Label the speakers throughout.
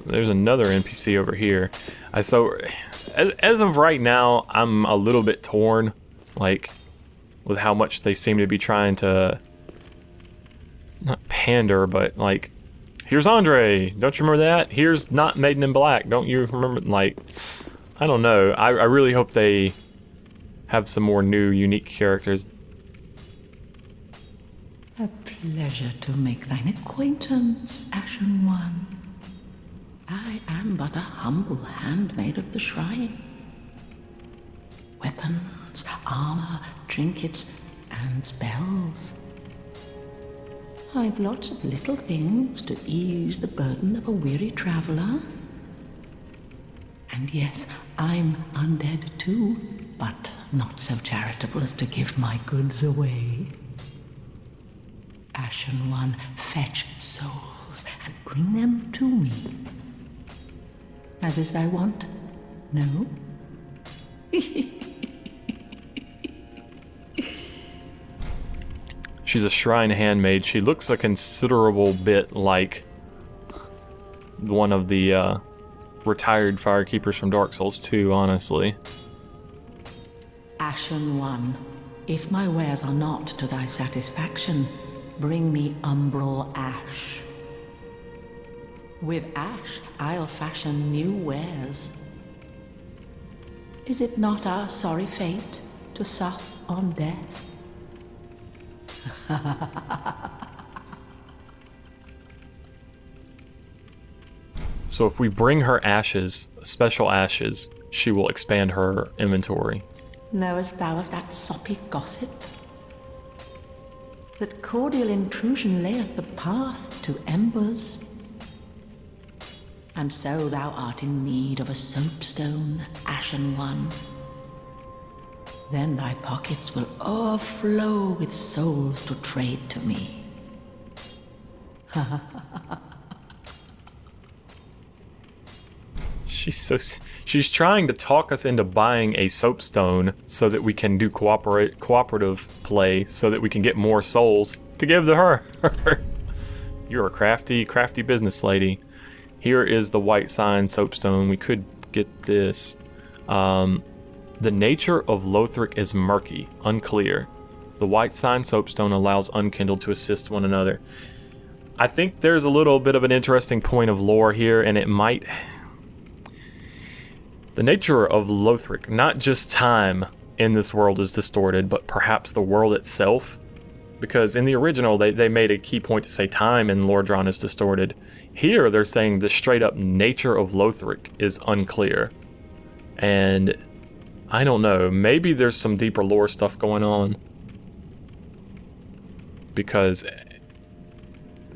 Speaker 1: there's another NPC over here. So as of right now, I'm a little bit torn, like, with how much they seem to be trying to, not pander, but like, here's Andre, don't you remember that? Here's not Maiden in Black, don't you remember? Like, I don't know. I really hope they have some more new, unique characters.
Speaker 2: A pleasure to make thine acquaintance, Ashen One. I am but a humble handmaid of the shrine. Weapons, armor, trinkets, and spells. I've lots of little things to ease the burden of a weary traveler. And yes, I'm undead too, but not so charitable as to give my goods away. Ashen One, fetch souls and bring them to me. As is thy wont? No?
Speaker 1: She's a shrine handmaid. She looks a considerable bit like one of the retired firekeepers from Dark Souls 2, honestly.
Speaker 2: Ashen One, if my wares are not to thy satisfaction, bring me umbral ash. With ash, I'll fashion new wares. Is it not our sorry fate to sup on death?
Speaker 1: So if we bring her ashes, special ashes, she will expand her inventory.
Speaker 2: Knowest thou of that soppy gossip? That cordial intrusion layeth the path to embers. And so thou art in need of a soapstone, Ashen One. Then thy pockets will overflow with souls to trade to me.
Speaker 1: She's trying to talk us into buying a soapstone so that we can do cooperative play so that we can get more souls to give to her. You're a crafty business lady. Here is the white sign soapstone. We could get this. The nature of Lothric is murky, unclear. The white sign soapstone allows unkindled to assist one another. I think there's a little bit of an interesting point of lore here, and it might... The nature of Lothric, not just time in this world is distorted, but perhaps the world itself. Because in the original, they made a key point to say time in Lordran is distorted. Here, they're saying the straight-up nature of Lothric is unclear. And I don't know, maybe there's some deeper lore stuff going on. Because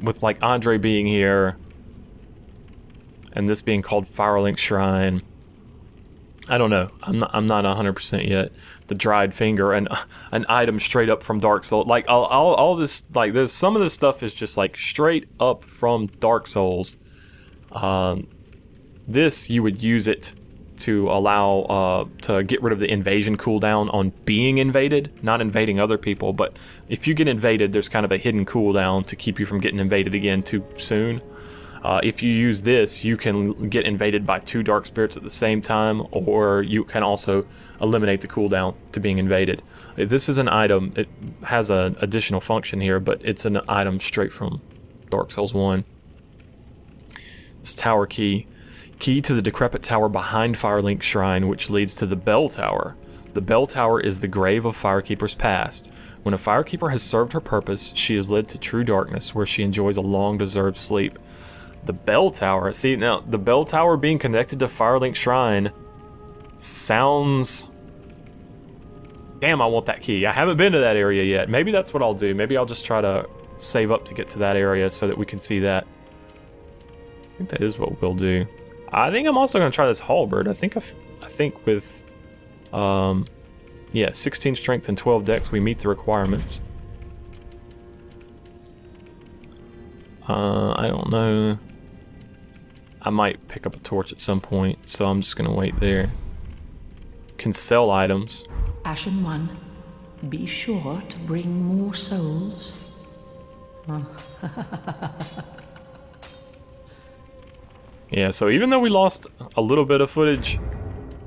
Speaker 1: with like Andre being here, and this being called Firelink Shrine, I don't know. I'm not 100% yet. The dried finger and an item straight up from Dark Souls. Like all this, like there's some of this stuff is just like straight up from Dark Souls. This you would use it to allow to get rid of the invasion cooldown on being invaded, not invading other people. But if you get invaded, there's kind of a hidden cooldown to keep you from getting invaded again too soon. If you use this, you can get invaded by 2 dark spirits at the same time, or you can also eliminate the cooldown to being invaded. This is an item, it has an additional function here, but it's an item straight from Dark Souls 1. This tower key. Key to the decrepit tower behind Firelink Shrine, which leads to the Bell Tower. The Bell Tower is the grave of Firekeepers past. When a Firekeeper has served her purpose, she is led to true darkness, where she enjoys a long-deserved sleep. The Bell Tower. See, now, the Bell Tower being connected to Firelink Shrine sounds... Damn, I want that key. I haven't been to that area yet. Maybe that's what I'll do. Maybe I'll just try to save up to get to that area so that we can see that. I think that is what we'll do. I think I'm also going to try this halberd. I think with... yeah, 16 strength and 12 dex, we meet the requirements. I don't know. I might pick up a torch at some point, so I'm just gonna wait there. Can sell items.
Speaker 2: Ashen One, be sure to bring more souls.
Speaker 1: Yeah, so even though we lost a little bit of footage,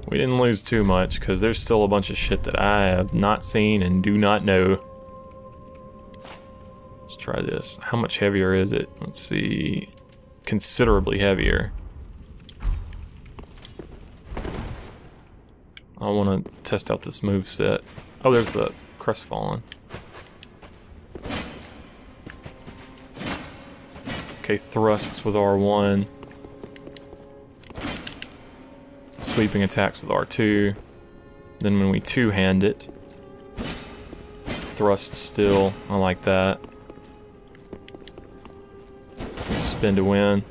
Speaker 1: we didn't lose too much, because there's still a bunch of shit that I have not seen and do not know. Let's try this. How much heavier is it? Let's see. Considerably heavier. I want to test out this move set. Oh, there's the Crestfallen. Okay, thrusts with R1. Sweeping attacks with R2. Then when we two-hand it, thrust still. I like that. Spin to win.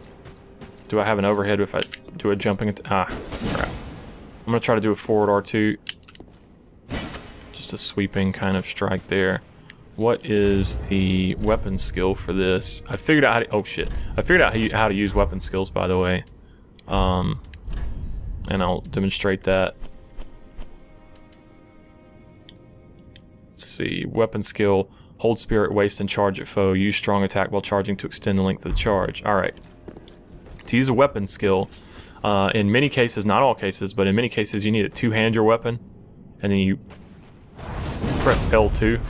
Speaker 1: Do I have an overhead if I do a jumping attack? Ah, crap. I'm gonna try to do a forward R2. Just a sweeping kind of strike there. What is the weapon skill for this? I figured out how to, oh shit. I figured out how to use weapon skills, by the way. And I'll demonstrate that. Let's see, weapon skill, hold spirit waste and charge at foe. Use strong attack while charging to extend the length of the charge. Alright. To use a weapon skill, in many cases, not all cases, but in many cases you need to two-hand your weapon. And then you press L2.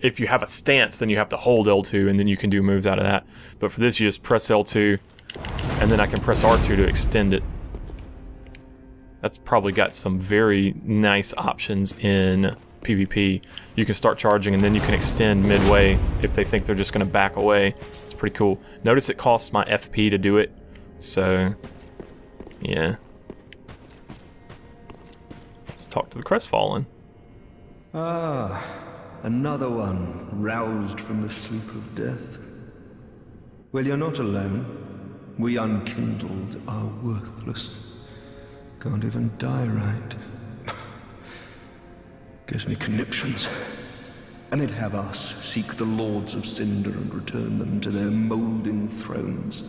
Speaker 1: If you have a stance, then you have to hold L2 and then you can do moves out of that. But for this, you just press L2 and then I can press R2 to extend it. That's probably got some very nice options in PvP. You can start charging and then you can extend midway if they think they're just going to back away. It's pretty cool. Notice it costs my FP to do it. So, yeah. Let's talk to the Crestfallen.
Speaker 3: Ah. Another one, roused from the sleep of death. Well, you're not alone. We unkindled are worthless. Can't even die right. Gives me conniptions. And they'd have us seek the Lords of Cinder and return them to their moulding thrones.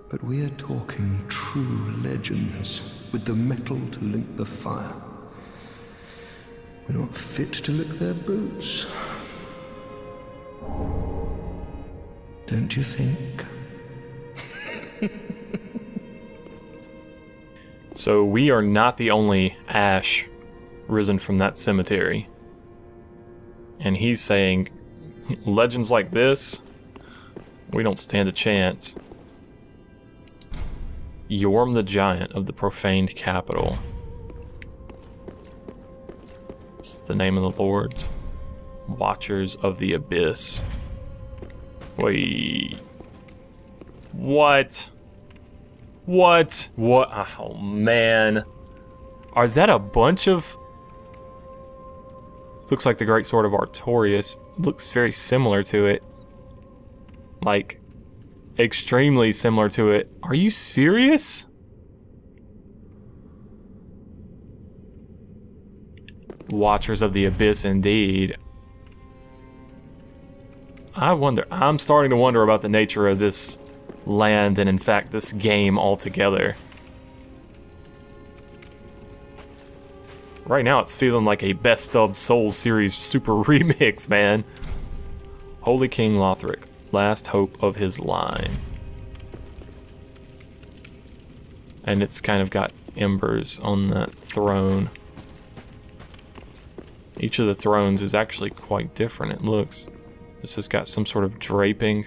Speaker 3: But we're talking true legends, with the metal to link the fire. We're not fit to lick their boots. Don't you think?
Speaker 1: So we are not the only Ash risen from that cemetery. And he's saying, legends like this, we don't stand a chance. Yorm the Giant of the Profaned Capital. It's the name of the Lords. Watchers of the Abyss. Wait. What? What? What? Oh, man. Is that a bunch of... Looks like the Great Sword of Artorias. Looks very similar to it. Like, extremely similar to it. Are you serious? Watchers of the Abyss, indeed. I'm starting to wonder about the nature of this land and, in fact, this game altogether. Right now, it's feeling like a Best of Souls series super remix, man. Holy King Lothric, last hope of his line. And it's kind of got embers on that throne. Each of the thrones is actually quite different, it looks. This has got some sort of draping.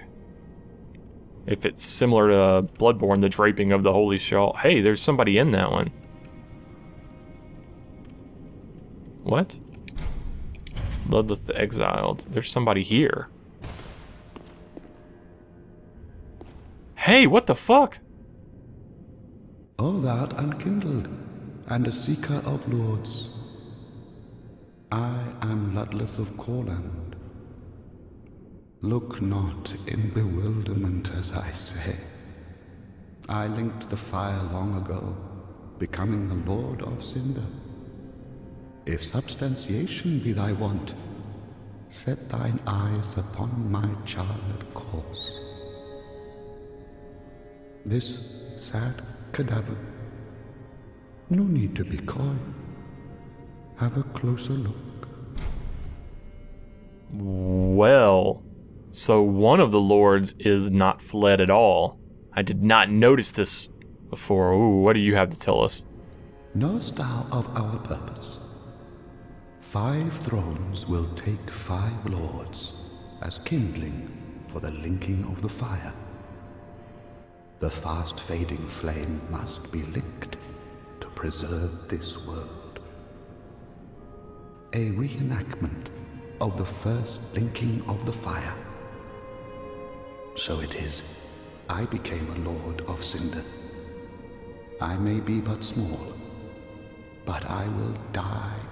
Speaker 1: If it's similar to Bloodborne, the draping of the Holy Shawl. Hey, there's somebody in that one. What? Bloodless the Exiled. There's somebody here. Hey, what the fuck?
Speaker 4: All that unkindled, and a seeker of lords. I am Ludleth of Corland. Look not in bewilderment as I say. I linked the fire long ago, becoming the Lord of Cinder. If substantiation be thy want, set thine eyes upon my charred corpse. This sad cadaver, no need to be coy. Have a closer look.
Speaker 1: Well, So one of the lords is not fled at all. I did not notice this before. Ooh, what do you have to tell us?
Speaker 4: Knowest thou of our purpose? 5 thrones will take 5 lords as kindling for the linking of the fire. The fast-fading flame must be linked to preserve this world. A reenactment of the first linking of the fire. So it is, I became a Lord of Cinder. I may be but small, but I will die